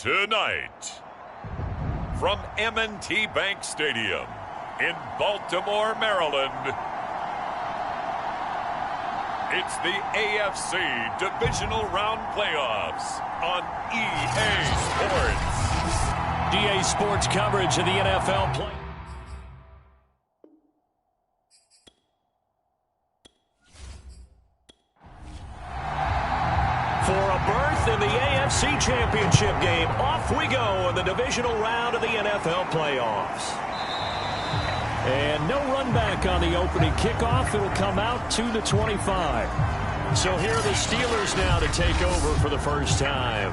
Tonight, from M&T Bank Stadium in Baltimore, Maryland, it's the AFC Divisional Round Playoffs on EA Sports. EA Sports coverage of the NFL play. For a berth in the AFC Championship game, off we go in the divisional round of the NFL playoffs. And no run back on the opening kickoff. It'll come out to the 25. So here are the Steelers now to take over for the first time.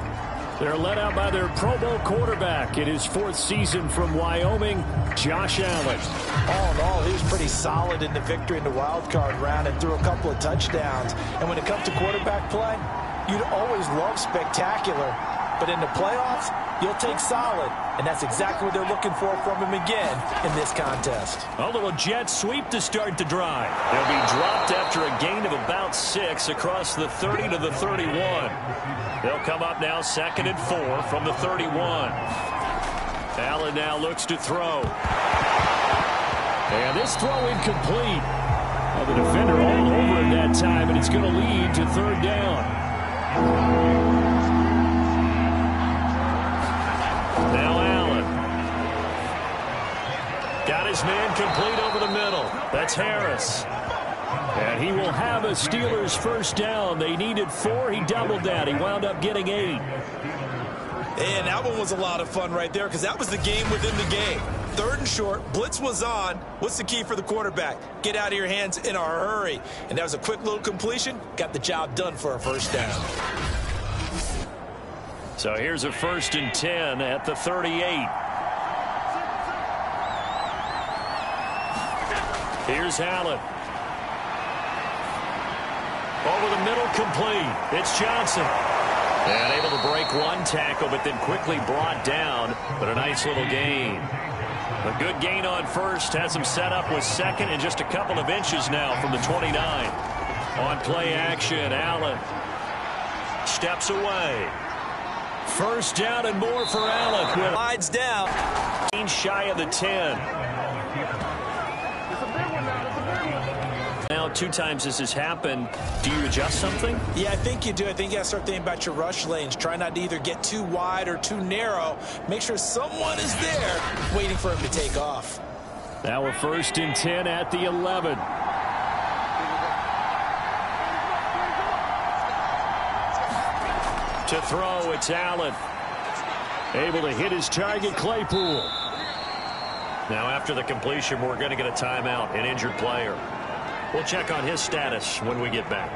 They're led out by their Pro Bowl quarterback in his fourth season from Wyoming, Josh Allen. All in all, he was pretty solid in the victory in the wild card round and threw a couple of touchdowns. And when it comes to quarterback play, you'd always love spectacular. But in the playoffs, you'll take solid. And that's exactly what they're looking for from him again in this contest. A little jet sweep to start the drive. They'll be dropped after a gain of about 6 across the 30 to the 31. They'll come up now 2nd and 4 from the 31. Allen now looks to throw. And this throw incomplete. Well, the defender all over him that time, and it's going to lead to 3rd down. Now Allen. Got his man complete over the middle. That's Harris. And he will have a Steelers first down. They needed 4. He doubled that. He wound up getting 8. And that one was a lot of fun right there because that was the game within the game. 3rd and short. Blitz was on. What's the key for the quarterback? Get out of your hands in a hurry. And that was a quick little completion. Got the job done for a first down. So here's a 1st and 10 at the 38. Here's Allen. Over the middle, complete. It's Johnson. And able to break one tackle, but then quickly brought down. But a nice little gain. A good gain on 1st. Has him set up with 2nd and just a couple of inches now from the 29. On play action, Allen steps away. First down and more for Allen. Slides down. Shy of the 10. Now 2 times this has happened. Do you adjust something? Yeah, I think you do. I think you got to start thinking about your rush lanes. Try not to either get too wide or too narrow. Make sure someone is there waiting for him to take off. Now a 1st and 10 at the 11. To throw, it's Allen. Able to hit his target, Claypool. Now after the completion, we're going to get a timeout, an injured player. We'll check on his status when we get back.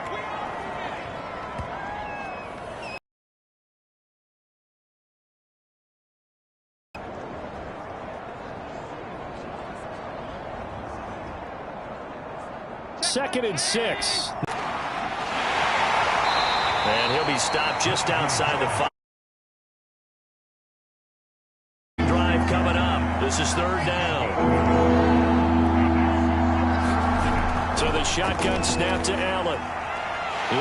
Second and 6. And he'll be stopped just outside the 5. Drive coming up. This is 3rd down. So the shotgun snap to Allen.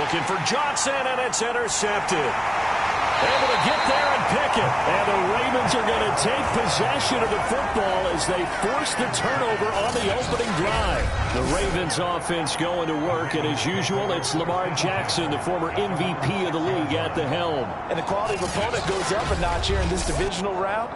Looking for Johnson, and it's intercepted. Able to get there and pick it. And the Ravens are going to take possession of the football as they force the turnover on the opening drive. The Ravens offense going to work, and as usual, it's Lamar Jackson, the former MVP of the league, at the helm. And the quality of opponent goes up a notch here in this divisional round.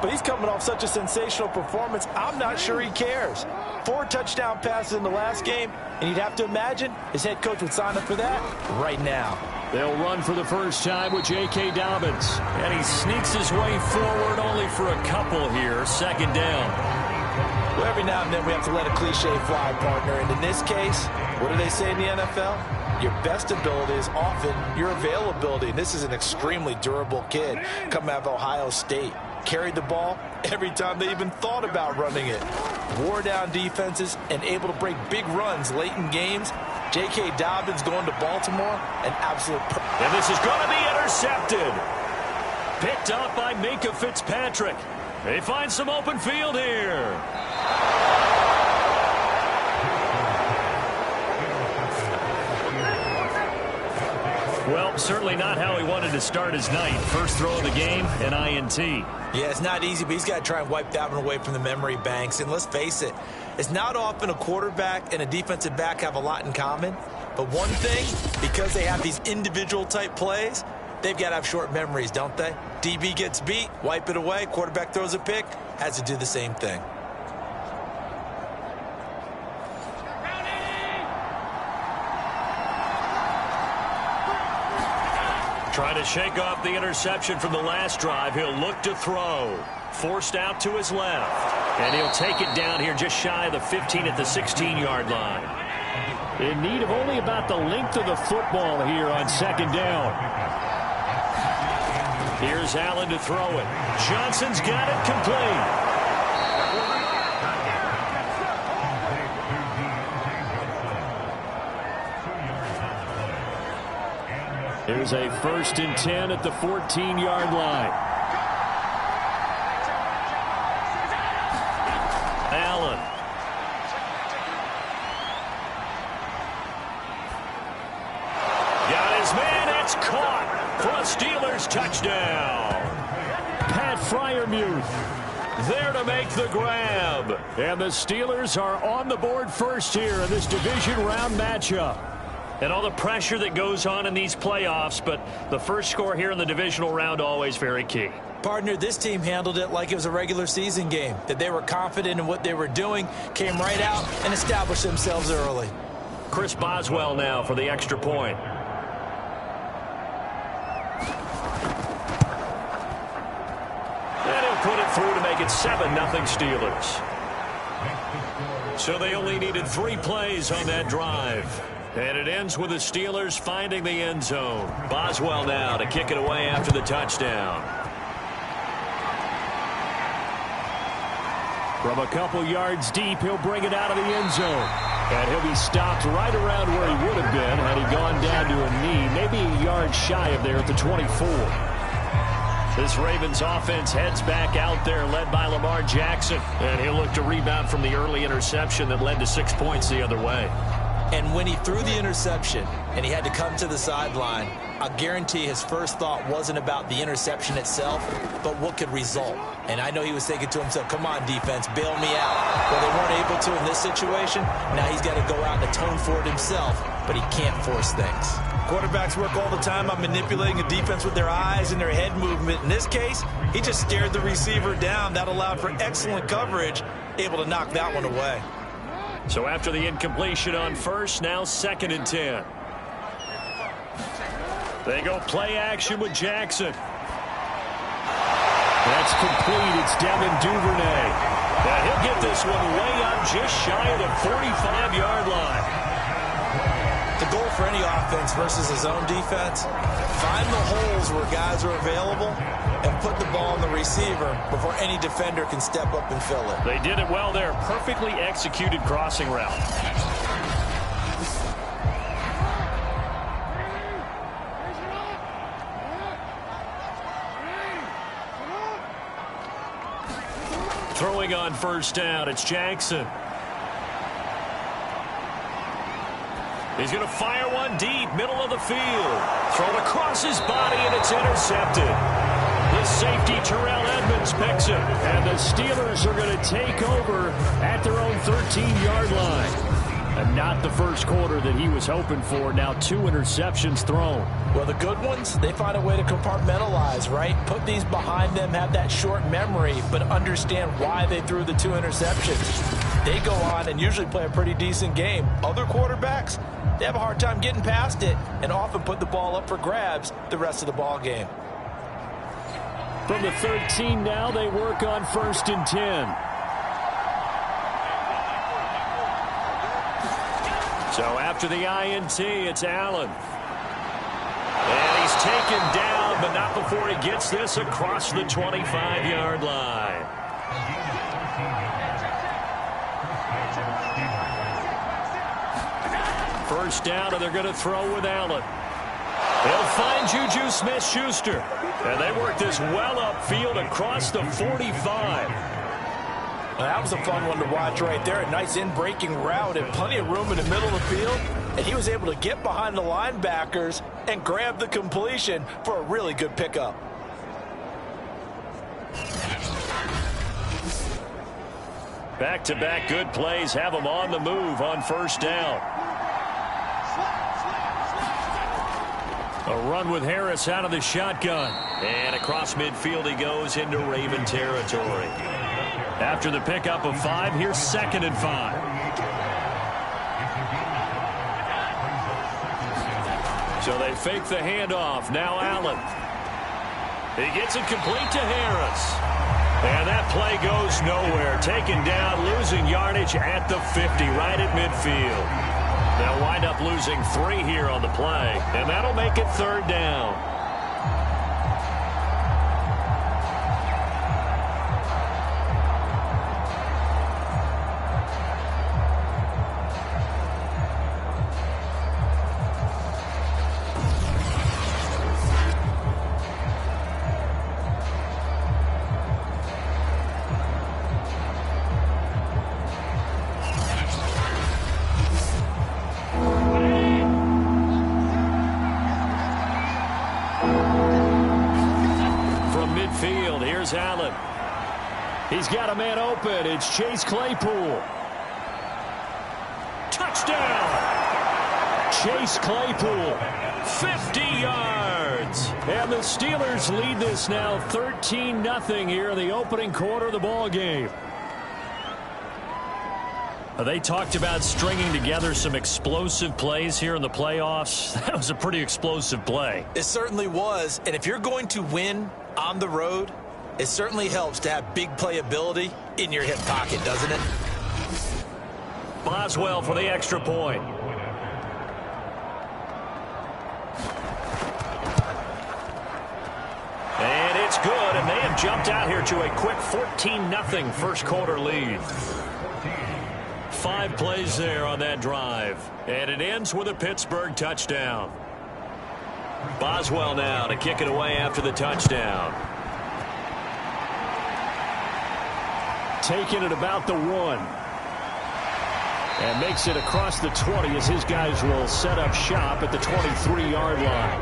But he's coming off such a sensational performance, I'm not sure he cares. 4 touchdown passes in the last game, and you'd have to imagine his head coach would sign up for that right now. They'll run for the first time with J.K. Dobbins. And he sneaks his way forward only for a couple here. 2nd down. Well, every now and then we have to let a cliche fly, partner. And in this case, what do they say in the NFL? Your best ability is often your availability. And this is an extremely durable kid coming out of Ohio State. Carried the ball every time they even thought about running it. Wore down defenses and able to break big runs late in games. J.K. Dobbins going to Baltimore, an absolute... And this is going to be intercepted. Picked up by Minkah Fitzpatrick. They find some open field here. Well, certainly not how he wanted to start his night. First throw of the game, an INT. Yeah, it's not easy, but he's got to try and wipe that one away from the memory banks. And let's face it, it's not often a quarterback and a defensive back have a lot in common. But one thing, because they have these individual type plays, they've got to have short memories, don't they? DB gets beat, wipe it away, quarterback throws a pick, has to do the same thing. Trying to shake off the interception from the last drive. He'll look to throw. Forced out to his left. And he'll take it down here just shy of the 15 at the 16-yard line. In need of only about the length of the football here on second down. Here's Allen to throw it. Johnson's got it complete. Here's a 1st and 10 at the 14-yard line. Allen. Got his man. That's caught for a Steelers touchdown. Pat Freiermuth there to make the grab. And the Steelers are on the board first here in this division round matchup. And all the pressure that goes on in these playoffs, but the first score here in the divisional round always very key. Partner, this team handled it like it was a regular season game, that they were confident in what they were doing, came right out and established themselves early. Chris Boswell now for the extra point. And he'll put it through to make it 7-0 Steelers. So they only needed 3 plays on that drive. And it ends with the Steelers finding the end zone. Boswell now to kick it away after the touchdown. From a couple yards deep, he'll bring it out of the end zone. And he'll be stopped right around where he would have been had he gone down to a knee, maybe a yard shy of there at the 24. This Ravens offense heads back out there, led by Lamar Jackson. And he'll look to rebound from the early interception that led to 6 points the other way. And when he threw the interception and he had to come to the sideline, I guarantee his first thought wasn't about the interception itself, but what could result. And I know he was thinking to himself, come on, defense, bail me out. Well, they weren't able to in this situation. Now he's got to go out and atone for it himself, but he can't force things. Quarterbacks work all the time on manipulating a defense with their eyes and their head movement. In this case, he just stared the receiver down. That allowed for excellent coverage, able to knock that one away. So after the incompletion on first, now 2nd and 10. They go play action with Jackson. That's complete. It's Devin Duvernay. And he'll get this one way up just shy of the 45-yard line. The goal for any offense versus his own defense, find the holes where guys are available and put the ball on the receiver before any defender can step up and fill it. They did it well there. Perfectly executed crossing route. Throwing on first down, it's Jackson. He's going to fire one deep, middle of the field. Thrown across his body, and it's intercepted. The safety, Terrell Edmonds, picks it. And the Steelers are going to take over at their own 13-yard line. And not the first quarter that he was hoping for. Now 2 interceptions thrown. Well, the good ones, they find a way to compartmentalize, right? Put these behind them, have that short memory, but understand why they threw the 2 interceptions. They go on and usually play a pretty decent game. Other quarterbacks, they have a hard time getting past it and often put the ball up for grabs the rest of the ball game. From the 13 now, they work on 1st and 10. So after the INT, it's Allen. And he's taken down, but not before he gets this across the 25-yard line. First down, and they're going to throw with Allen. They'll find Juju Smith-Schuster. And they work this well upfield across the 45. Well, that was a fun one to watch right there. A nice in-breaking route and plenty of room in the middle of the field. and he was able to get behind the linebackers and grab the completion for a really good pickup. Back-to-back good plays have him on the move on first down. A run with Harris out of the shotgun. And across midfield he goes into Raven territory. After the pickup of 5, here's 2nd and 5. So they fake the handoff. Now Allen. He gets it complete to Harris. And that play goes nowhere. Taken down, losing yardage at the 50, right at midfield. They'll wind up losing 3 here on the play, and that'll make it 3rd down. Allen. He's got a man open. It's Chase Claypool. Touchdown! Chase Claypool. 50 yards. And the Steelers lead this now 13-0 here in the opening quarter of the ball game. They talked about stringing together some explosive plays here in the playoffs. That was a pretty explosive play. It certainly was. And if you're going to win on the road, it certainly helps to have big playability in your hip pocket, doesn't it? Boswell for the extra point. And it's good, and they have jumped out here to a quick 14-0 first quarter lead. 5 plays there on that drive, and it ends with a Pittsburgh touchdown. Boswell now to kick it away after the touchdown. Taking it about the 1. And makes it across the 20 as his guys will set up shop at the 23-yard line.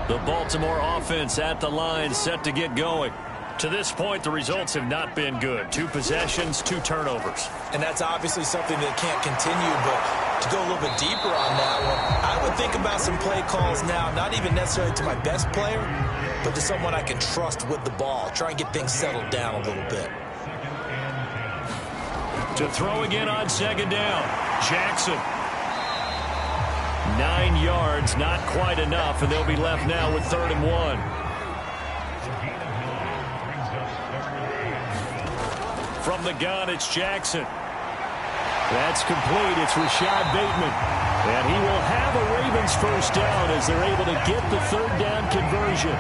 The Baltimore offense at the line, set to get going. To this point, the results have not been good. 2 possessions, 2 turnovers. And that's obviously something that can't continue, but to go a little bit deeper on that one, I would think about some play calls now, not even necessarily to my best player, but to someone I can trust with the ball. Try and get things settled down a little bit. To throw again on 2nd down, Jackson. 9 yards, not quite enough, and they'll be left now with 3rd and 1. From the gun, it's Jackson. That's complete. It's Rashad Bateman. And he will have a Ravens first down as they're able to get the 3rd down conversion.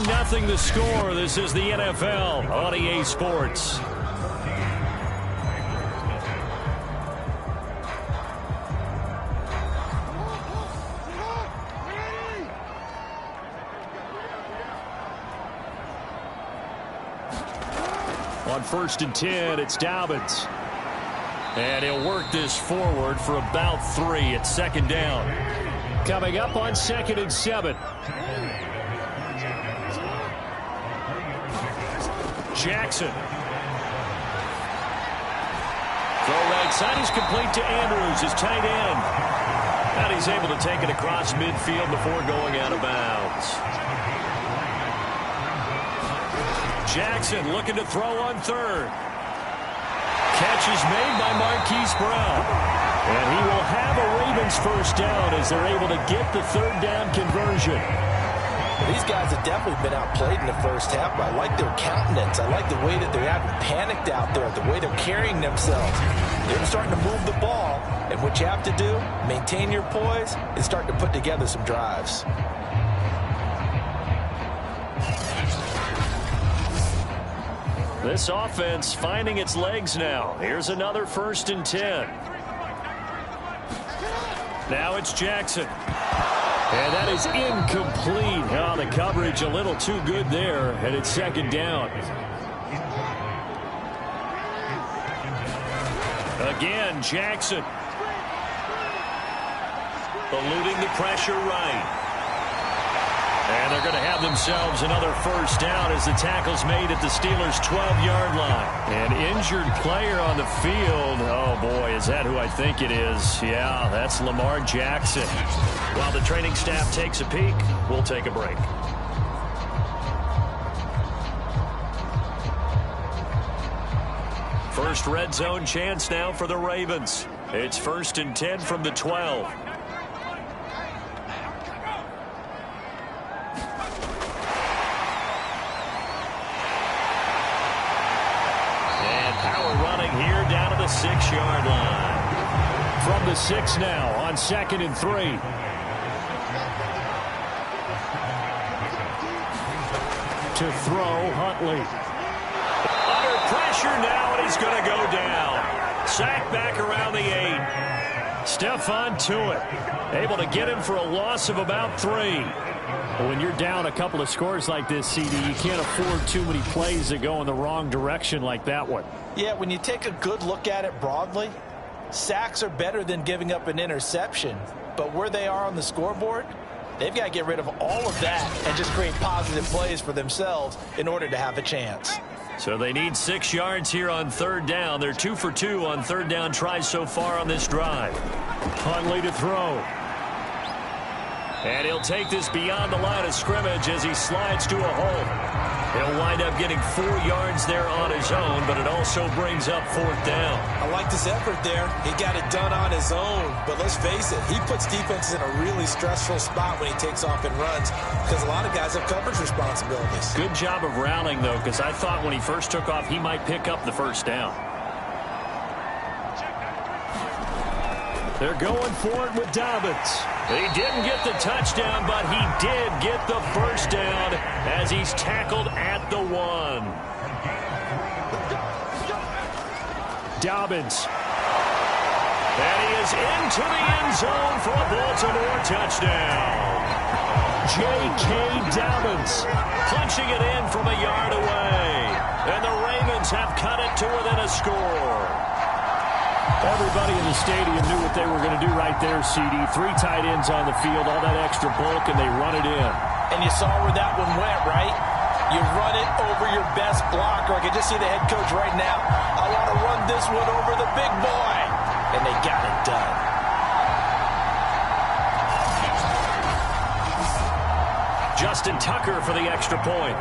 Nothing the score. This is the NFL on EA Sports. On 1st and 10, it's Dobbins. And he'll work this forward for about 3 at 2nd down. Coming up on 2nd and 7. Jackson. Throw right side is complete to Andrews, his tight end. And he's able to take it across midfield before going out of bounds. Jackson looking to throw on 3rd. Catch is made by Marquise Brown. And he will have a Ravens first down as they're able to get the 3rd down conversion. These guys have definitely been outplayed in the first half, but I like their countenance. I like the way that they're having panicked out there, the way they're carrying themselves. They're starting to move the ball, and what you have to do, maintain your poise, and start to put together some drives. This offense finding its legs now. Here's another 1st and 10. Now it's Jackson. And that is incomplete. Oh, the coverage a little too good there, and it's 2nd down. Again, Jackson. Eluding the pressure right. And they're going to have themselves another 1st down as the tackle's made at the Steelers' 12-yard line. An injured player on the field. Oh, boy, is that who I think it is? Yeah, that's Lamar Jackson. While the training staff takes a peek, we'll take a break. First red zone chance now for the Ravens. It's 1st and 10 from the 12. Here down to the 6-yard line. From the 6 now on 2nd and 3. To throw, Huntley. Under pressure now, and he's going to go down. Sack back around the 8. Stephon Tuitt able to get him for a loss of about 3. When you're down a couple of scores like this, CD, you can't afford too many plays that go in the wrong direction like that one. Yeah, when you take a good look at it broadly, sacks are better than giving up an interception. But where they are on the scoreboard, they've got to get rid of all of that and just create positive plays for themselves in order to have a chance. So they need 6 yards here on 3rd down. They're 2 for 2 on 3rd down tries so far on this drive. Huntley to throw. And he'll take this beyond the line of scrimmage as he slides to a hole. He'll wind up getting 4 yards there on his own, but it also brings up 4th down. I like this effort there. He got it done on his own, but let's face it, he puts defenses in a really stressful spot when he takes off and runs because a lot of guys have coverage responsibilities. Good job of rallying, though, because I thought when he first took off, he might pick up the 1st down. They're going for it with Dobbins. He didn't get the touchdown, but he did get the 1st down as he's tackled at the 1. Dobbins. And he is into the end zone for a Baltimore touchdown. J.K. Dobbins punching it in from a yard away. And the Ravens have cut it to within a score. Everybody in the stadium knew what they were going to do right there, CD. 3 tight ends on the field, all that extra bulk, and they run it in. And you saw where that one went, right? You run it over your best blocker. I can just see the head coach right now. I want to run this one over the big boy. And they got it done. Justin Tucker for the extra point.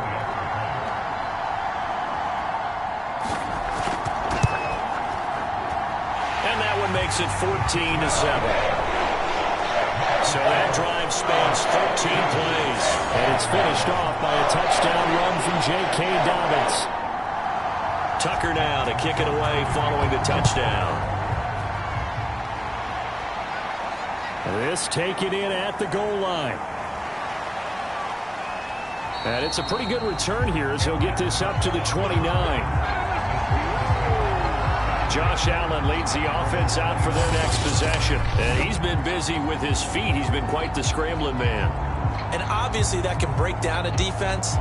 Makes it 14-7. So that drive spans 13 plays. And it's finished off by a touchdown run from J.K. Dobbins. Tucker now to kick it away following the touchdown. This taken in at the goal line. And it's a pretty good return here as he'll get this up to the 29. Josh Allen leads the offense out for their next possession. And he's been busy with his feet. He's been quite the scrambling man. And obviously that can break down a defense,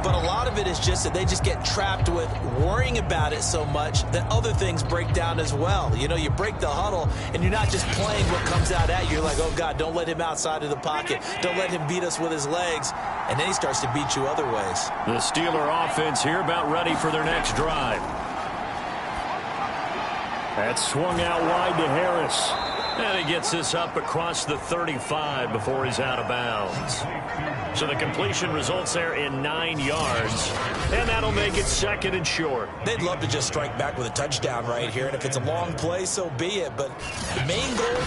but a lot of it is just that they just get trapped with worrying about it so much that other things break down as well. You know, you break the huddle, and you're not just playing what comes out at you. You're like, oh, God, don't let him outside of the pocket. Don't let him beat us with his legs. And then he starts to beat you other ways. The Steeler offense here about ready for their next drive. That's swung out wide to Harris. And he gets this up across the 35 before he's out of bounds. So the completion results there in 9 yards. And that'll make it 2nd and short. They'd love to just strike back with a touchdown right here. And if it's a long play, so be it. But the main goal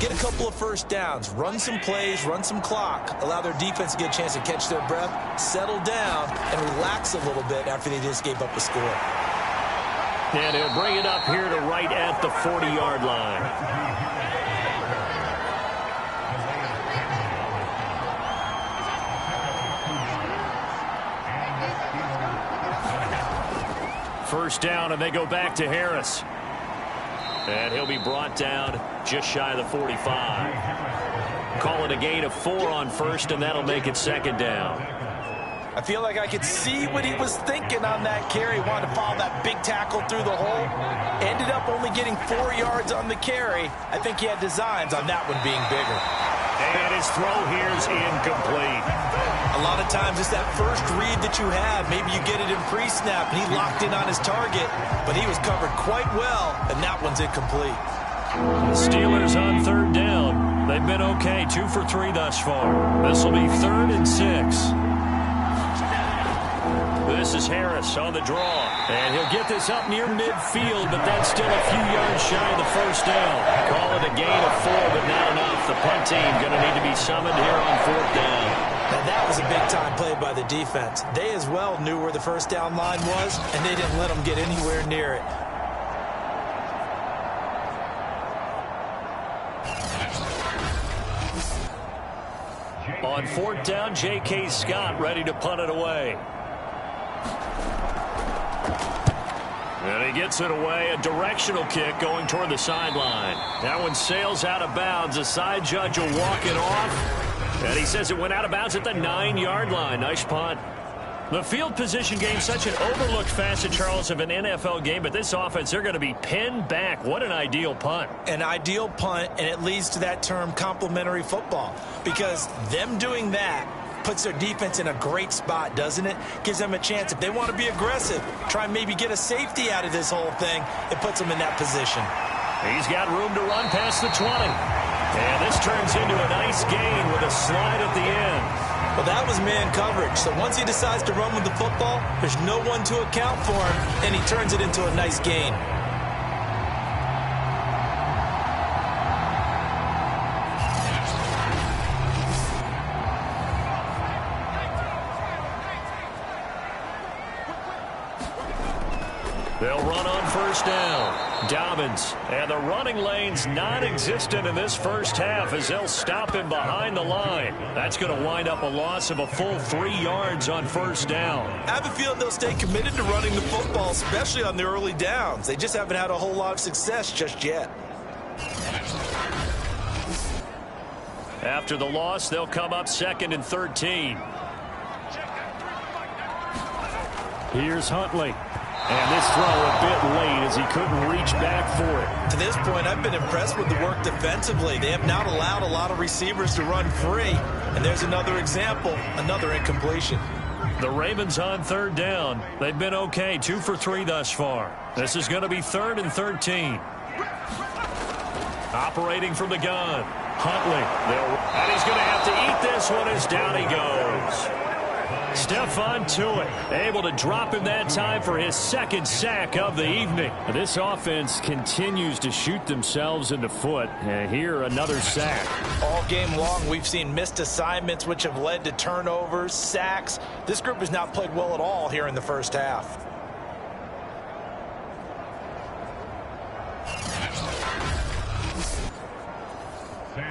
get a couple of first downs, run some plays, run some clock, allow their defense to get a chance to catch their breath, settle down, and relax a little bit after they just gave up a score. And he'll bring it up here to right at the 40-yard line. First down, and they go back to Harris. And he'll be brought down just shy of the 45. Call it a gain of 4 on first, and that'll make it second down. I feel like I could see what he was thinking on that carry. Wanted to follow that big tackle through the hole. Ended up only getting 4 yards on the carry. I think he had designs on that one being bigger. And his throw here is incomplete. A lot of times it's that first read that you have. Maybe you get it in pre-snap, and he locked in on his target, but he was covered quite well, and that one's incomplete. The Steelers on third down. They've been okay, 2 for 3 thus far. This will be 3rd and 6. This is Harris on the draw. And he'll get this up near midfield, but that's still a few yards shy of the first down. Call it a gain of 4, but not enough. The punt team going to need to be summoned here on 4th down. Now that was a big-time play by the defense. They as well knew where the first down line was, and they didn't let them get anywhere near it. On 4th down, J.K. Scott ready to punt it away. And he gets it away, a directional kick going toward the sideline. That one sails out of bounds. The side judge will walk it off. And he says it went out of bounds at the 9-yard line. Nice punt. The field position game, such an overlooked facet, Charles, of an NFL game. But this offense, they're going to be pinned back. What an ideal punt. An ideal punt, and it leads to that term complementary football. Because them doing that puts their defense in a great spot, doesn't it? Gives them a chance. If they want to be aggressive, try and maybe get a safety out of this whole thing, it puts them in that position. He's got room to run past the 20. And this turns into a nice gain with a slide at the end. Well, that was man coverage. So once he decides to run with the football, there's no one to account for him, and he turns it into a nice gain. They'll run on first down. Dobbins, and the running lane's non-existent in this first half as they'll stop him behind the line. That's going to wind up a loss of a full 3 yards on first down. I have a feeling they'll stay committed to running the football, especially on the early downs. They just haven't had a whole lot of success just yet. After the loss, they'll come up 2nd and 13. Here's Huntley. And this throw a bit late as he couldn't reach back for it. To this point, I've been impressed with the work defensively. They have not allowed a lot of receivers to run free. And there's another example, another incompletion. The Ravens on third down. They've been okay, 2 for 3 thus far. This is going to be 3rd and 13. Operating from the gun. Huntley. And he's going to have to eat this one as down he goes. Stephon Tuitt able to drop him that time for his 2nd sack of the evening. This offense continues to shoot themselves in the foot. And here, another sack. All game long, we've seen missed assignments, which have led to turnovers, sacks. This group has not played well at all here in the first half.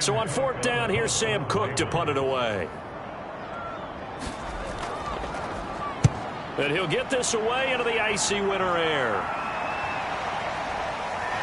So on 4th down, here's Sam Cook to punt it away. And he'll get this away into the icy winter air.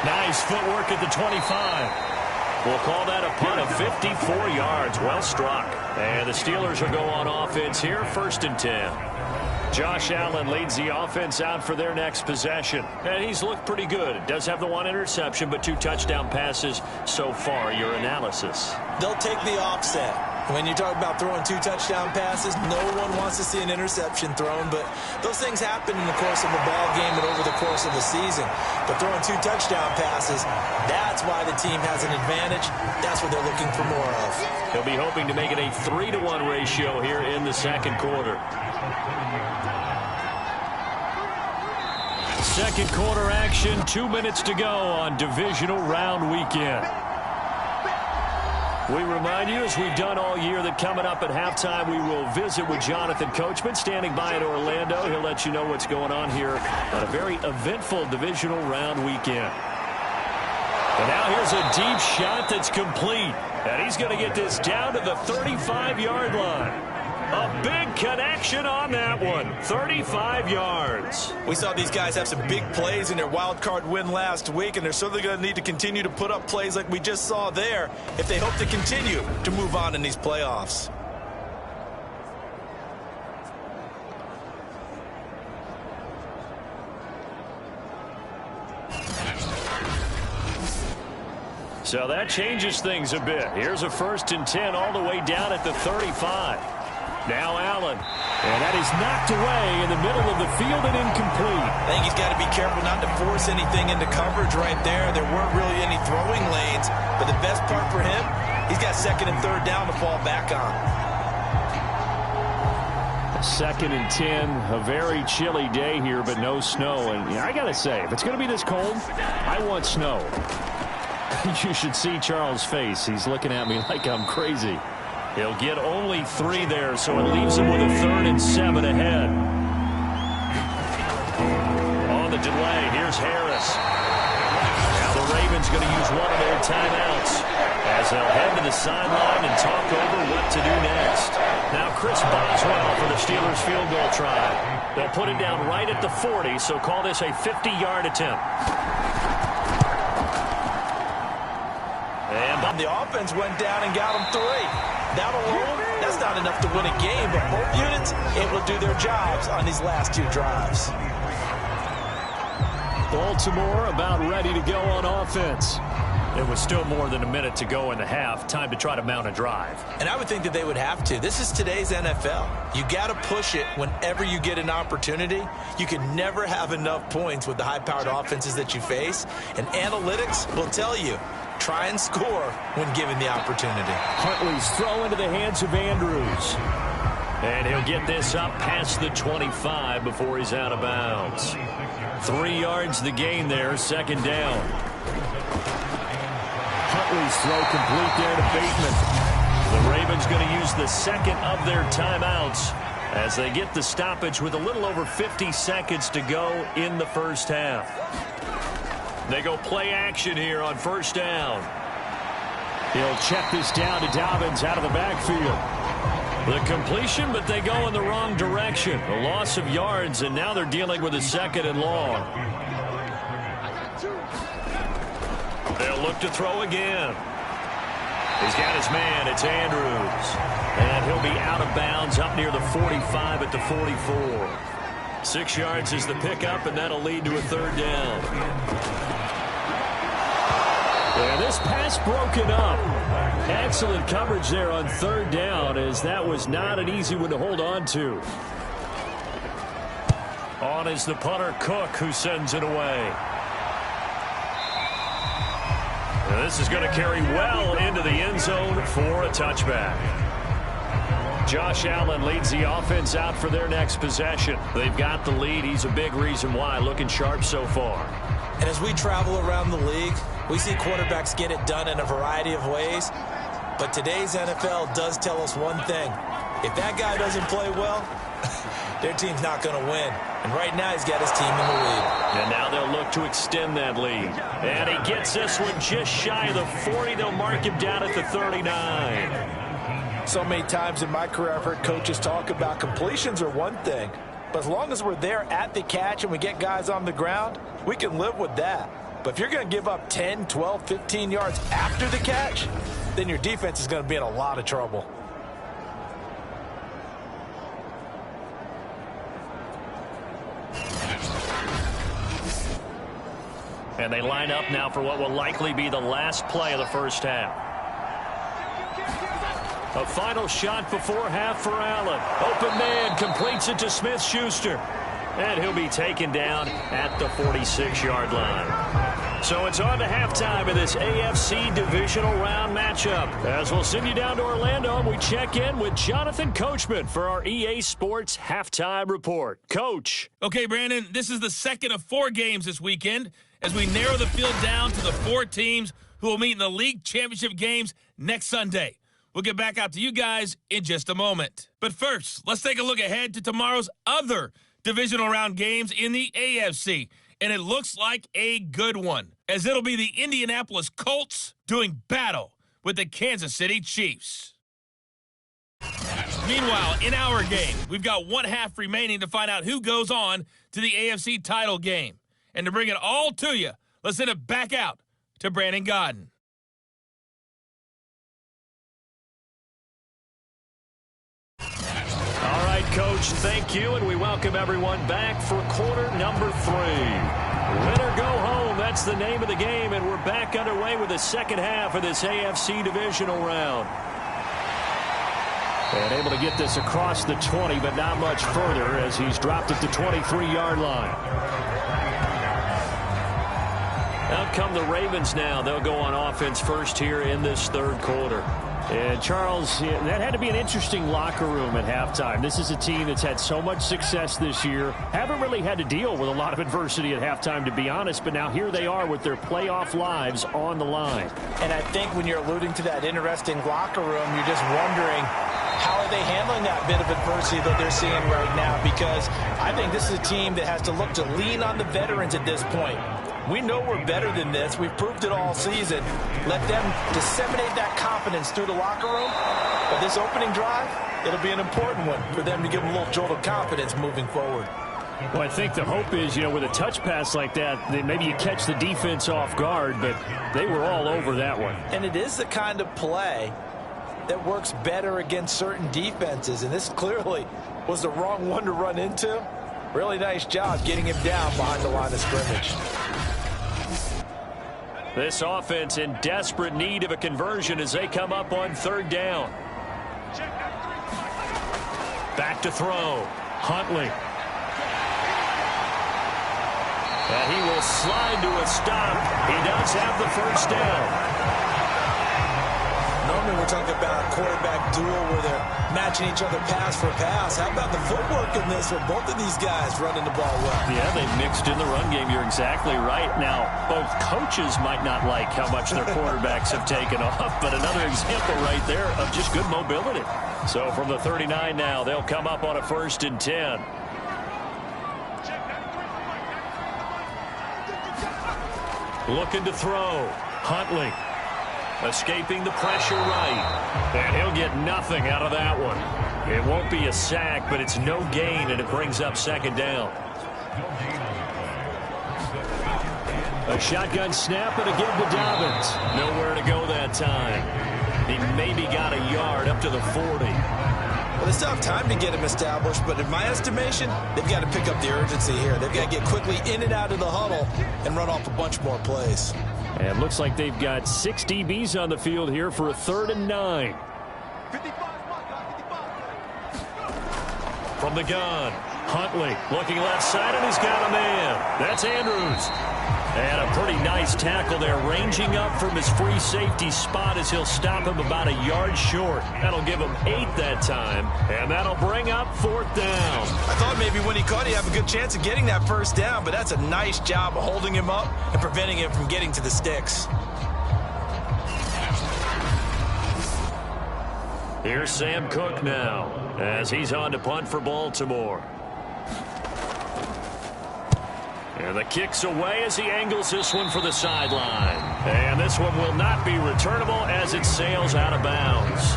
Nice footwork at the 25. We'll call that a punt of 54 yards. Well struck. And the Steelers will go on offense here, 1st and 10. Josh Allen leads the offense out for their next possession. And he's looked pretty good. Does have the 1 interception, but 2 touchdown passes so far. Your analysis. They'll take the offset. When you talk about throwing 2 touchdown passes, no one wants to see an interception thrown, but those things happen in the course of a ball game and over the course of the season. But throwing 2 touchdown passes, that's why the team has an advantage. That's what they're looking for more of. He'll be hoping to make it a 3-to-1 ratio here in the 2nd quarter. 2nd quarter action, 2 minutes to go on divisional round weekend. We remind you, as we've done all year, that coming up at halftime, we will visit with Jonathan Coachman, standing by in Orlando. He'll let you know what's going on here on a very eventful divisional round weekend. And now here's a deep shot that's complete. And he's going to get this down to the 35-yard line. A big connection on that one. 35 yards. We saw these guys have some big plays in their wild card win last week, and they're certainly going to need to continue to put up plays like we just saw there if they hope to continue to move on in these playoffs. So that changes things a bit. Here's a 1st and 10 all the way down at the 35. Now Allen. And that is knocked away in the middle of the field and incomplete. I think he's got to be careful not to force anything into coverage right there. There weren't really any throwing lanes. But the best part for him, he's got 2nd and 3rd down to fall back on. 2nd and 10, a very chilly day here, but no snow. And I got to say, if it's going to be this cold, I want snow. You should see Charles' face. He's looking at me like I'm crazy. He'll get only 3 there, so it leaves him with a 3rd and 7 ahead. On the delay, here's Harris. Now the Ravens going to use one of their timeouts as they'll head to the sideline and talk over what to do next. Now Chris Boswell for the Steelers field goal try. They'll put it down right at the 40, so call this a 50-yard attempt. And the offense went down and got him 3. That alone, that's not enough to win a game, but both units able to do their jobs on these last 2 drives. Baltimore about ready to go on offense. It was still more than a minute to go in the half. Time to try to mount a drive. And I would think that they would have to. This is today's NFL. You got to push it whenever you get an opportunity. You can never have enough points with the high-powered offenses that you face. And analytics will tell you, try and score when given the opportunity. Huntley's throw into the hands of Andrews. And he'll get this up past the 25 before he's out of bounds. 3 yards the gain there, 2nd down. Huntley's throw complete there to Bateman. The Ravens going to use the 2nd of their timeouts as they get the stoppage with a little over 50 seconds to go in the first half. They go play action here on 1st down. He'll check this down to Dobbins out of the backfield. The completion, but they go in the wrong direction. A loss of yards, and now they're dealing with a 2nd and long. They'll look to throw again. He's got his man. It's Andrews. And he'll be out of bounds up near the 45 at the 44. 6 yards is the pickup, and that'll lead to a 3rd down. And this pass broken up. Excellent coverage there on 3rd down, as that was not an easy one to hold on to. On is the punter, Cook, who sends it away. And this is going to carry well into the end zone for a touchback. Josh Allen leads the offense out for their next possession. They've got the lead. He's a big reason why. Looking sharp so far. And as we travel around the league, we see quarterbacks get it done in a variety of ways. But today's NFL does tell us one thing. If that guy doesn't play well, their team's not going to win. And right now he's got his team in the lead. And now they'll look to extend that lead. And he gets this one just shy of the 40. They'll mark him down at the 39. So many times in my career I've heard coaches talk about completions are one thing. But as long as we're there at the catch and we get guys on the ground, we can live with that. But if you're going to give up 10, 12, 15 yards after the catch, then your defense is going to be in a lot of trouble. And they line up now for what will likely be the last play of the first half. A final shot before half for Allen. Open man completes it to Smith-Schuster. And he'll be taken down at the 46-yard line. So it's on to halftime of this AFC divisional round matchup. As we'll send you down to Orlando, and we check in with Jonathan Coachman for our EA Sports Halftime Report. Coach. Okay, Brandon, this is the second of 4 games this weekend as we narrow the field down to the 4 teams who will meet in the league championship games next Sunday. We'll get back out to you guys in just a moment. But first, let's take a look ahead to tomorrow's other divisional round games in the AFC. And it looks like a good one, as it'll be the Indianapolis Colts doing battle with the Kansas City Chiefs. Meanwhile, in our game, we've got one half remaining to find out who goes on to the AFC title game. And to bring it all to you, let's send it back out to Brandon Godden. All right, Coach, thank you, and we welcome everyone back for quarter number 3. Win or go home, that's the name of the game, and we're back underway with the second half of this AFC divisional round. And able to get this across the 20, but not much further as he's dropped at the 23-yard line. Out come the Ravens now. They'll go on offense first here in this third quarter. And, Charles, that had to be an interesting locker room at halftime. This is a team that's had so much success this year. Haven't really had to deal with a lot of adversity at halftime, to be honest. But now here they are with their playoff lives on the line. And I think when you're alluding to that interesting locker room, you're just wondering, how are they handling that bit of adversity that they're seeing right now? Because I think this is a team that has to look to lean on the veterans at this point. We know we're better than this. We've proved it all season. Let them disseminate that confidence through the locker room. But this opening drive, it'll be an important one for them to give them a little jolt of confidence moving forward. Well, I think the hope is, with a touch pass like that, maybe you catch the defense off guard, but they were all over that one. And it is the kind of play that works better against certain defenses, and this clearly was the wrong one to run into. Really nice job getting him down behind the line of scrimmage. This offense in desperate need of a conversion as they come up on third down. Back to throw. Huntley. And he will slide to a stop. He does have the first down. Normally we're talking about a quarterback duel where they're matching each other pass for pass. How about the footwork in this with both of these guys running the ball well? Yeah, they mixed in the run game. You're exactly right. Now, both coaches might not like how much their quarterbacks have taken off, but another example right there of just good mobility. So from the 39 now, they'll come up on a 1st and 10. Looking to throw. Huntley. Escaping the pressure right. And he'll get nothing out of that one. It won't be a sack, but it's no gain, and it brings up 2nd down. A shotgun snap and a give to Dobbins. Nowhere to go that time. He maybe got a yard up to the 40. Well, they still have time to get him established, but in my estimation, they've got to pick up the urgency here. They've got to get quickly in and out of the huddle and run off a bunch more plays. And looks like they've got 6 DBs on the field here for a 3rd and 9. From the gun, Huntley looking left side, and he's got a man. That's Andrews. And a pretty nice tackle there, ranging up from his free safety spot as he'll stop him about a yard short. That'll give him 8 that time, and that'll bring up 4th down. I thought maybe when he caught, he'd have a good chance of getting that 1st down, but that's a nice job of holding him up and preventing him from getting to the sticks. Here's Sam Cook now as he's on to punt for Baltimore. And the kick's away as he angles this one for the sideline. And this one will not be returnable as it sails out of bounds.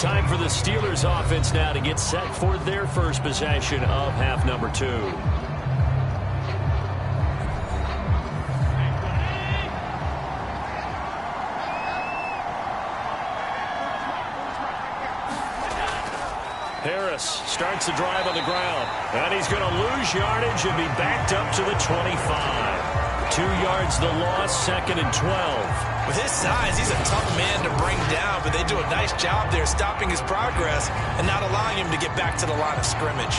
Time for the Steelers offense now to get set for their first possession of half number 2. Harris starts the drive on the ground, and he's going to lose yardage and be backed up to the 25. 2 yards the loss, 2nd and 12. With his size, he's a tough man to bring down, but they do a nice job there stopping his progress and not allowing him to get back to the line of scrimmage.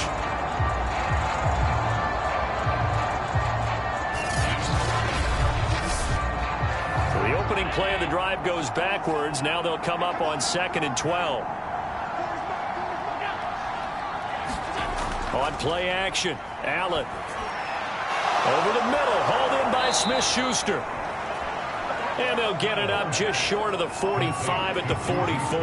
So the opening play of the drive goes backwards. Now they'll come up on 2nd and 12. On play action, Allen. Over the middle, hauled in by Smith-Schuster. And they'll get it up just short of the 45 at the 44.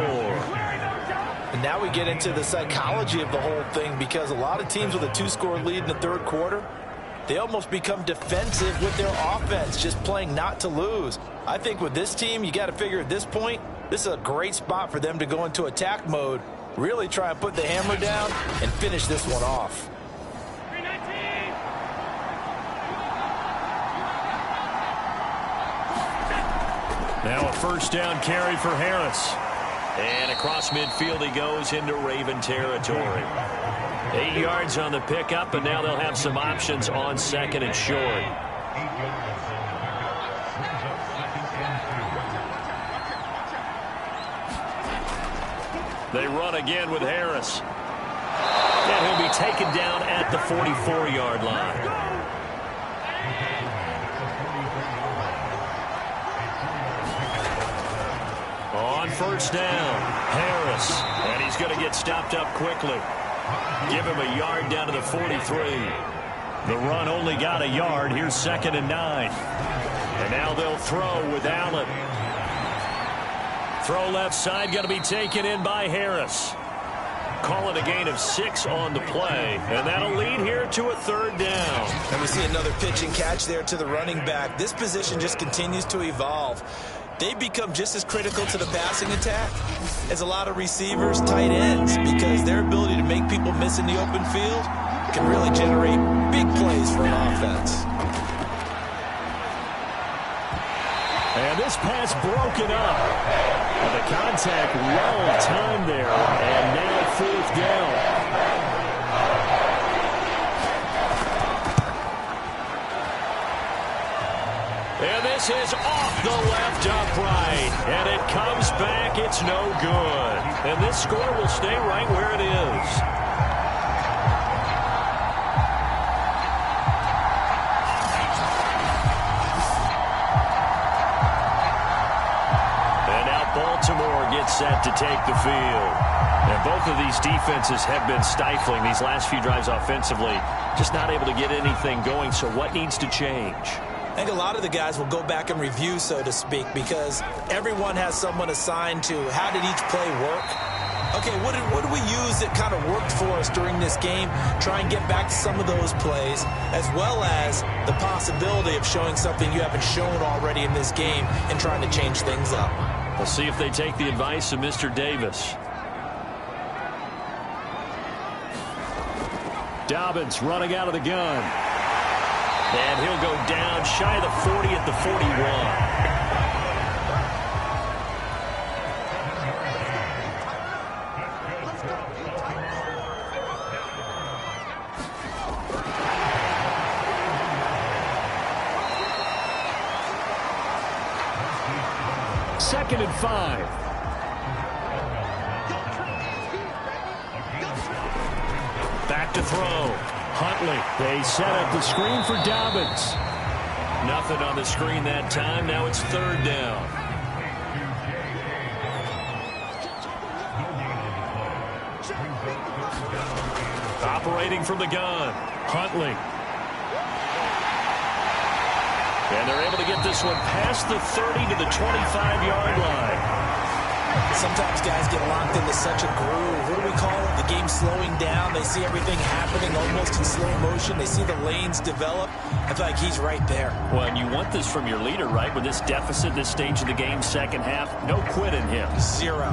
And now we get into the psychology of the whole thing, because a lot of teams with a 2-score lead in the third quarter, they almost become defensive with their offense, just playing not to lose. I think with this team, you got to figure at this point, this is a great spot for them to go into attack mode, really try and put the hammer down and finish this one off. Now a first down carry for Harris. And across midfield he goes into Raven territory. 8 yards on the pickup, and now they'll have some options on second and short. They run again with Harris. And he'll be taken down at the 44-yard line. On first down, Harris. And he's going to get stopped up quickly. Give him a yard down to the 43. The run only got a yard. Here's 2nd and 9. And now they'll throw with Allen. Throw left side, going to be taken in by Harris. Call it a gain of 6 on the play. And that'll lead here to a 3rd down. And we see another pitch and catch there to the running back. This position just continues to evolve. They become just as critical to the passing attack as a lot of receivers, tight ends, because their ability to make people miss in the open field can really generate big plays for an offense. And this pass broken up. And the contact well timed there. And now 4th down. And this is off the left upright. And it comes back. It's no good. And this score will stay right where it is. And now Baltimore gets set to take the field. And both of these defenses have been stifling these last few drives offensively. Just not able to get anything going. So what needs to change? I think a lot of the guys will go back and review, so to speak, because everyone has someone assigned to how did each play work. Okay, what did we use that kind of worked for us during this game? Try and get back to some of those plays, as well as the possibility of showing something you haven't shown already in this game and trying to change things up. We'll see if they take the advice of Mr. Davis. Dobbins running out of the gun. And he'll go down shy of the 40 at the 41. Second and 5. Back to throw. Huntley. They set up the screen for Dobbins. Nothing on the screen that time. Now it's 3rd down. Operating from the gun. Huntley. And they're able to get this one past the 30 to the 25-yard line. Sometimes guys get locked into such a groove. What do we call it? The game slowing down. They see everything happening almost in slow motion. They see the lanes develop. I feel like he's right there. Well, and you want this from your leader, right? With this deficit, this stage of the game, second half, no quit in him. 0.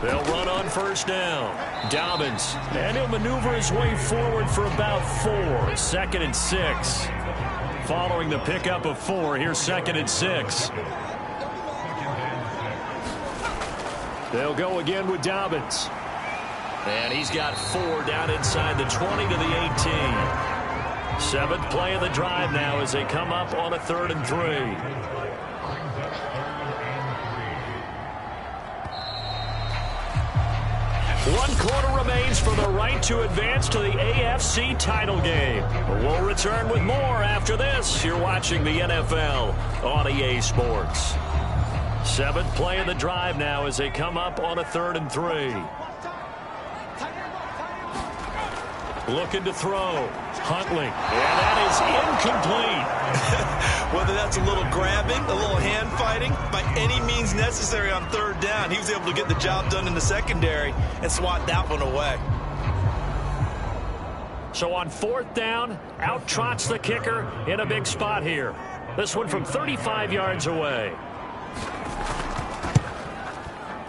They'll run on first down. Dobbins. And he'll maneuver his way forward for about 4. 2nd and 6. Following the pickup of 4, here's 2nd and 6. They'll go again with Dobbins. And he's got 4 down inside the 20 to the 18. 7th play of the drive now as they come up on a 3rd and 3. One quarter remains for the right to advance to the AFC title game. We'll return with more after this. You're watching the NFL on EA Sports. Seventh play of the drive now as they come up on a 3rd and 3. Looking to throw. Huntley. And that is incomplete. Whether that's a little grabbing, a little hand fighting, by any means necessary on 3rd down, he was able to get the job done in the secondary and swat that one away. So on 4th down, out trots the kicker in a big spot here. This one from 35 yards away.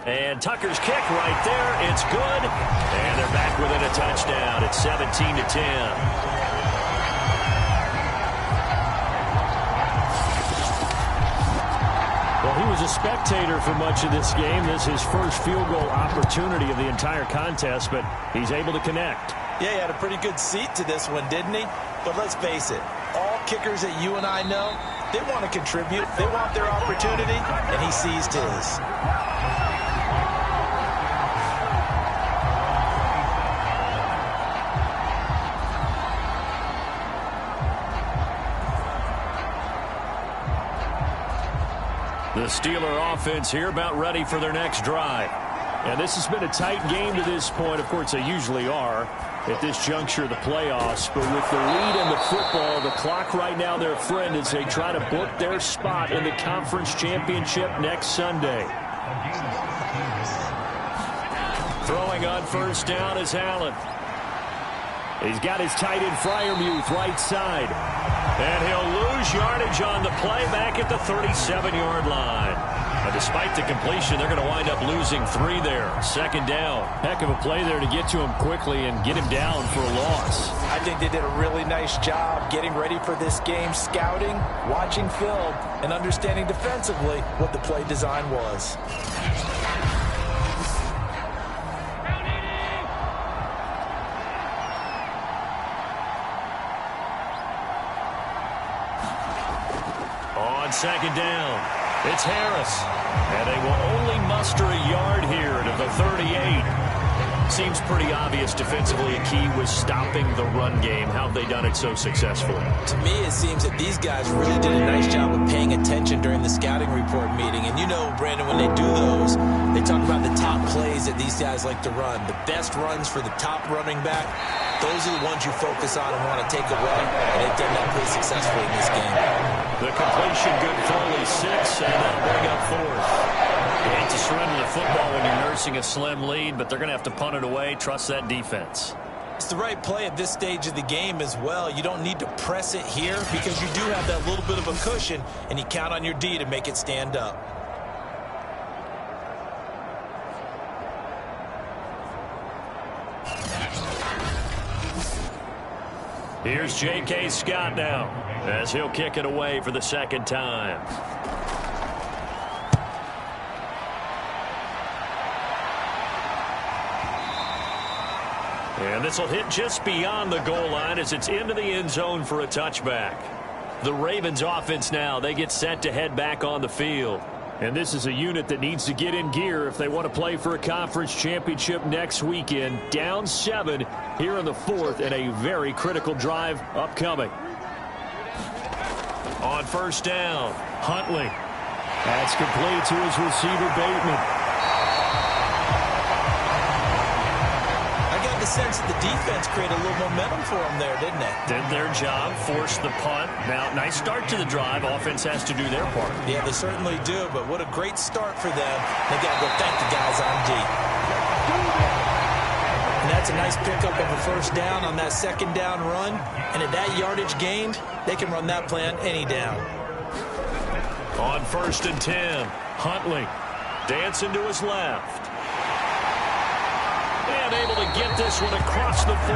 And Tucker's kick right there. It's good. And they're back within a touchdown. It's 17-10. Well, he was a spectator for much of this game. This is his first field goal opportunity of the entire contest, but he's able to connect. Yeah, he had a pretty good seat to this one, didn't he? But let's face it, all kickers that you and I know, they want to contribute. They want their opportunity, and he seized his. The Steeler offense here about ready for their next drive. And this has been a tight game to this point. Of course, they usually are at this juncture of the playoffs. But with the lead in the football, the clock right now, their friend, as they try to book their spot in the conference championship next Sunday. Throwing on 1st down is Allen. He's got his tight end Freiermuth right side. And he'll lose yardage on the play back at the 37-yard line. But despite the completion, they're going to wind up losing 3 there. 2nd down. Heck of a play there to get to him quickly and get him down for a loss. I think they did a really nice job getting ready for this game, scouting, watching film, and understanding defensively what the play design was. On 2nd down, it's Harris. And they will only muster a yard here to the 38. Seems pretty obvious defensively a key was stopping the run game. How have they done it so successfully? To me, it seems that these guys really did a nice job of paying attention during the scouting report meeting. And you know, Brandon, when they do those, they talk about the top plays that these guys like to run. The best runs for the top running back, those are the ones you focus on and want to take away. And they've done that pretty successfully in this game. The completion good for only 6, and that'll bring up 4th. You hate to surrender the football when you're nursing a slim lead, but they're going to have to punt it away. Trust that defense. It's the right play at this stage of the game as well. You don't need to press it here because you do have that little bit of a cushion, and you count on your D to make it stand up. Here's J.K. Scott now as he'll kick it away for the 2nd time. And this will hit just beyond the goal line as it's into the end zone for a touchback. The Ravens offense now, they get set to head back on the field. And this is a unit that needs to get in gear if they want to play for a conference championship next weekend. Down 7 here in the 4th and a very critical drive upcoming. On 1st down, Huntley. That's complete to his receiver, Bateman. I sense the defense created a little momentum for them there, didn't they? Did their job, forced the punt. Now, nice start to the drive. Offense has to do their part. Yeah, they certainly do, but what a great start for them. They got to go thank the guys on D. And that's a nice pickup of a 1st down on that 2nd down run. And at that yardage gained, they can run that play on any down. On 1st and 10, Huntley dancing to his left. And able to get this one across the 45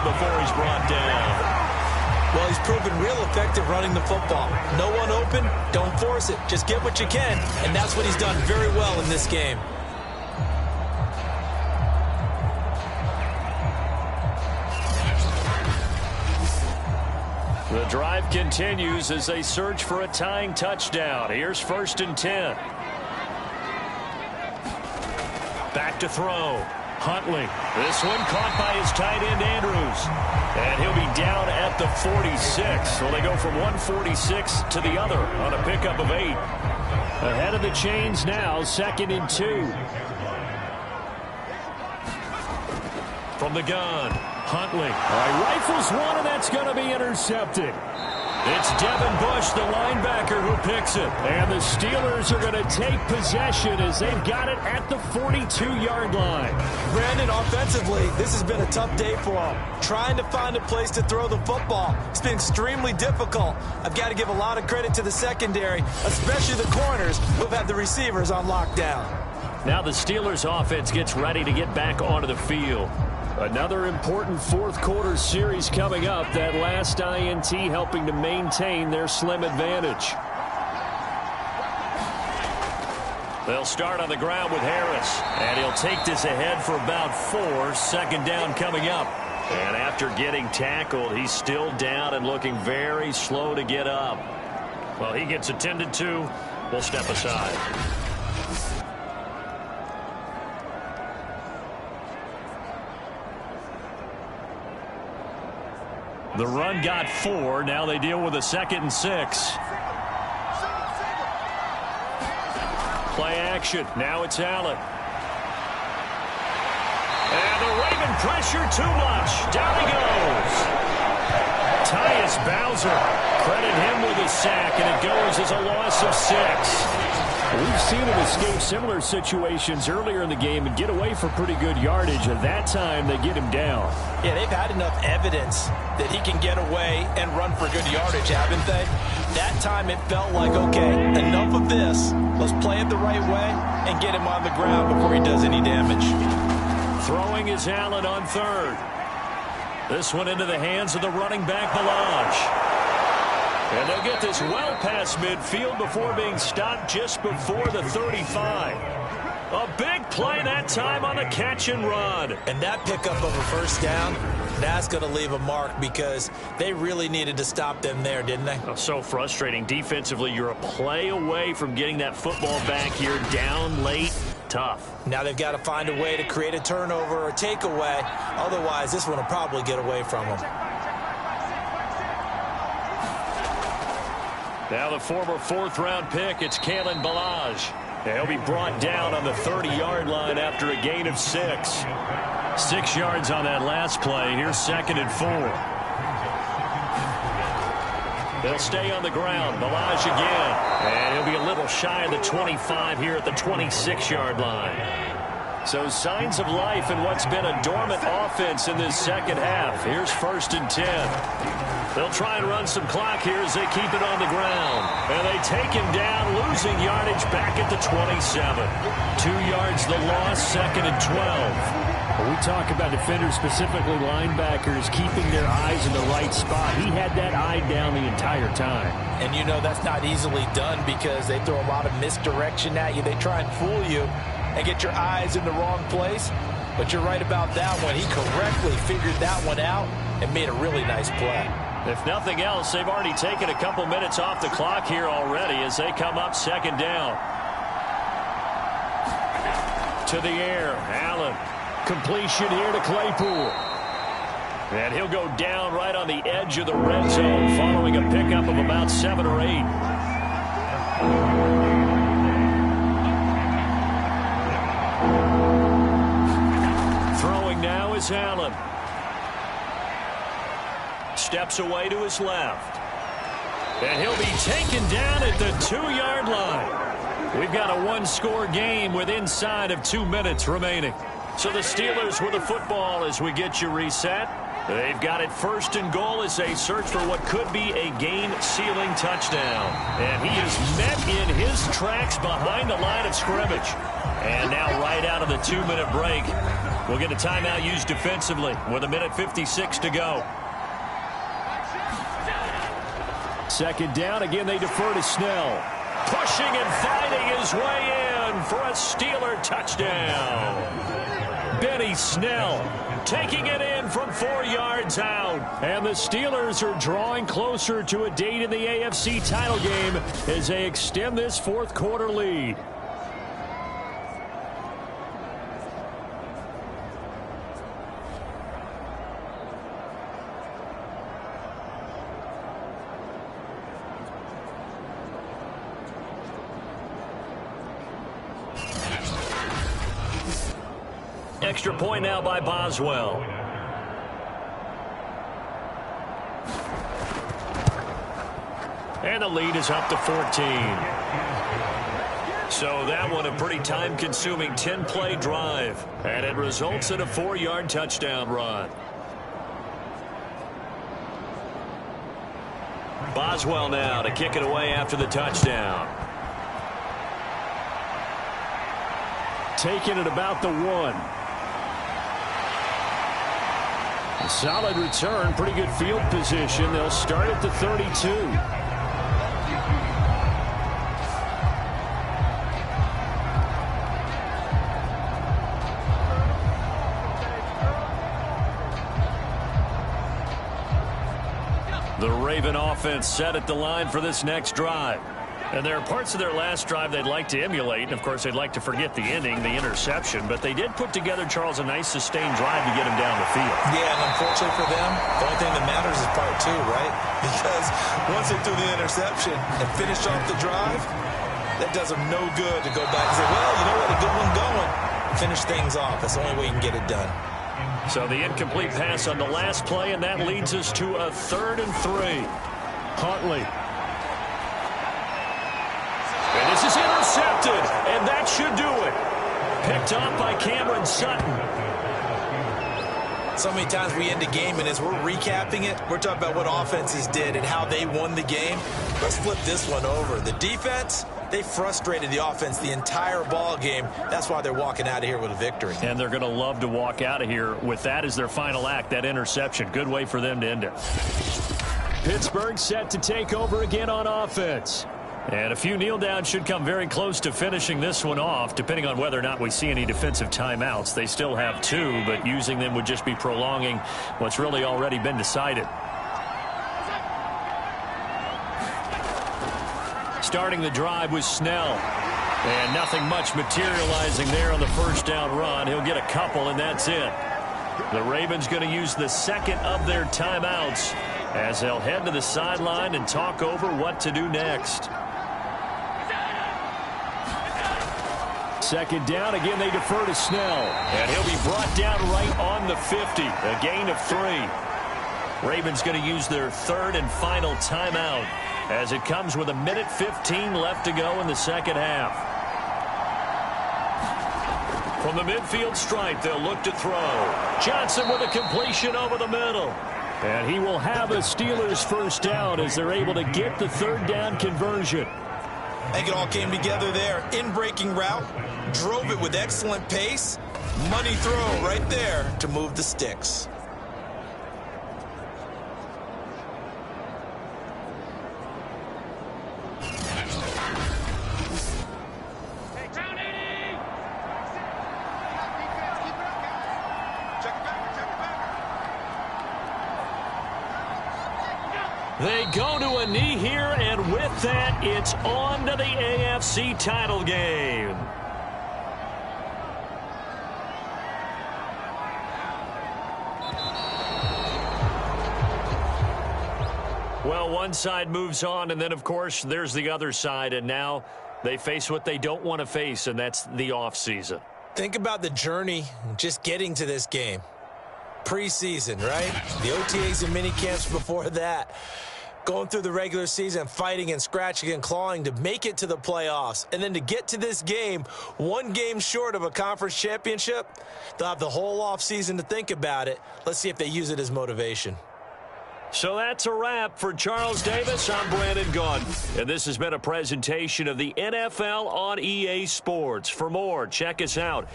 before he's brought down. Well, he's proven real effective running the football. No one open, don't force it. Just get what you can, and that's what he's done very well in this game. The drive continues as they search for a tying touchdown. Here's 1st and 10. Back to throw. Huntley. This one caught by his tight end, Andrews. And he'll be down at the 46. So they go from 146 to the other on a pickup of 8. Ahead of the chains now, 2nd and 2. From the gun, Huntley. Rifles one, and that's going to be intercepted. It's Devin Bush, the linebacker, who picks it. And the Steelers are going to take possession as they've got it at the 42-yard line. Brandon, offensively, this has been a tough day for them. Trying to find a place to throw the football. It's been extremely difficult. I've got to give a lot of credit to the secondary, especially the corners who have had the receivers on lockdown. Now the Steelers offense gets ready to get back onto the field. Another important fourth-quarter series coming up. That last INT helping to maintain their slim advantage. They'll start on the ground with Harris. And he'll take this ahead for about 4. 2nd down coming up. And after getting tackled, he's still down and looking very slow to get up. Well, he gets attended to. We'll step aside. The run got 4. Now they deal with a 2nd and 6. Play action. Now it's Allen. And the Raven pressure too much. Down he goes. Tyus Bowser. Credit him with a sack, and it goes as a loss of 6. We've seen him escape similar situations earlier in the game and get away for pretty good yardage. At that time, they get him down. Yeah, they've had enough evidence that he can get away and run for good yardage, haven't they? That time it felt like, okay, enough of this. Let's play it the right way and get him on the ground before he does any damage. Throwing is Allen on 3rd. This one into the hands of the running back, Balaj. And they'll get this well past midfield before being stopped just before the 35. A big play that time on the catch and run. And that pickup of a 1st down, that's going to leave a mark because they really needed to stop them there, didn't they? Oh, so frustrating. Defensively, you're a play away from getting that football back here down late. Tough. Now they've got to find a way to create a turnover or a takeaway. Otherwise, this one will probably get away from them. Now the former 4th-round pick, it's Kalen Balaj. He'll be brought down on the 30-yard line after a gain of 6. 6 yards on that last play. Here's 2nd and 4. They'll stay on the ground. Balaj again. And he'll be a little shy of the 25 here at the 26-yard line. So signs of life in what's been a dormant offense in this 2nd half. Here's 1st and 10. They'll try and run some clock here as they keep it on the ground. And they take him down, losing yardage back at the 27. 2 yards the loss, 2nd and 12. When we talk about defenders, specifically linebackers, keeping their eyes in the right spot. He had that eye down the entire time. And you know that's not easily done because they throw a lot of misdirection at you. They try and fool you and get your eyes in the wrong place. But you're right about that one. He correctly figured that one out and made a really nice play. If nothing else, they've already taken a couple minutes off the clock here already as they come up 2nd down. To the air, Allen. Completion here to Claypool. And he'll go down right on the edge of the red zone following a pickup of about 7 or 8. Throwing now is Allen. Steps away to his left. And he'll be taken down at the 2-yard line. We've got a 1-score game with inside of 2 minutes remaining. So the Steelers with the football as we get you reset. They've got it 1st and goal as they search for what could be a game-sealing touchdown. And he is met in his tracks behind the line of scrimmage. And now right out of the 2-minute break, we'll get a timeout used defensively with 1:56 to go. 2nd down. Again, they defer to Snell. Pushing and fighting his way in for a Steeler touchdown. Benny Snell taking it in from 4 yards out. And the Steelers are drawing closer to a date in the AFC title game as they extend this 4th-quarter lead. extra point now by Boswell. And the lead is up to 14. So that one a pretty time-consuming 10-play drive. And it results in a 4-yard touchdown run. Boswell now to kick it away after the touchdown. Taking it about the 1. A solid return, pretty good field position. They'll start at the 32. The Raven offense set at the line for this next drive. And there are parts of their last drive they'd like to emulate. And, of course, they'd like to forget the ending, the interception. But they did put together, Charles, a nice sustained drive to get him down the field. Yeah, and unfortunately for them, the only thing that matters is part 2, right? Because once they threw the interception and finished off the drive, that does them no good to go back and say, well, you know what, a good one going. Finish things off. That's the only way you can get it done. So the incomplete pass on the last play, and that leads us to a 3rd and 3. Huntley. And this is intercepted, and that should do it. Picked off by Cameron Sutton. So many times we end a game, and as we're recapping it, we're talking about what offenses did and how they won the game. Let's flip this one over. The defense, they frustrated the offense the entire ball game. That's why they're walking out of here with a victory. And they're going to love to walk out of here with that as their final act, that interception. Good way for them to end it. Pittsburgh set to take over again on offense. And a few kneel downs should come very close to finishing this one off, depending on whether or not we see any defensive timeouts. They still have 2, but using them would just be prolonging what's really already been decided. Starting the drive was Snell. And nothing much materializing there on the first down run. He'll get a couple, and that's it. The Ravens going to use the second of their timeouts as they'll head to the sideline and talk over what to do next. Second down. Again, they defer to Snell. And he'll be brought down right on the 50. A gain of 3. Ravens going to use their 3rd and final timeout as it comes with 1:15 left to go in the second half. From the midfield stripe, they'll look to throw. Johnson with a completion over the middle. And he will have a Steelers first down as they're able to get the 3rd down conversion. I think it all came together there. In-breaking route, drove it with excellent pace. Money throw right there to move the sticks. They go to a knee here, and with that, it's on to the AFC title game. Well, one side moves on, and then, of course, there's the other side, and now they face what they don't want to face, and that's the offseason. Think about the journey just getting to this game. Preseason, right? The OTAs and mini camps before that. Going through the regular season, fighting and scratching and clawing to make it to the playoffs. And then to get to this game, 1 game short of a conference championship, they'll have the whole offseason to think about it. Let's see if they use it as motivation. So that's a wrap for Charles Davis. I'm Brandon Gunn. And this has been a presentation of the NFL on EA Sports. For more, check us out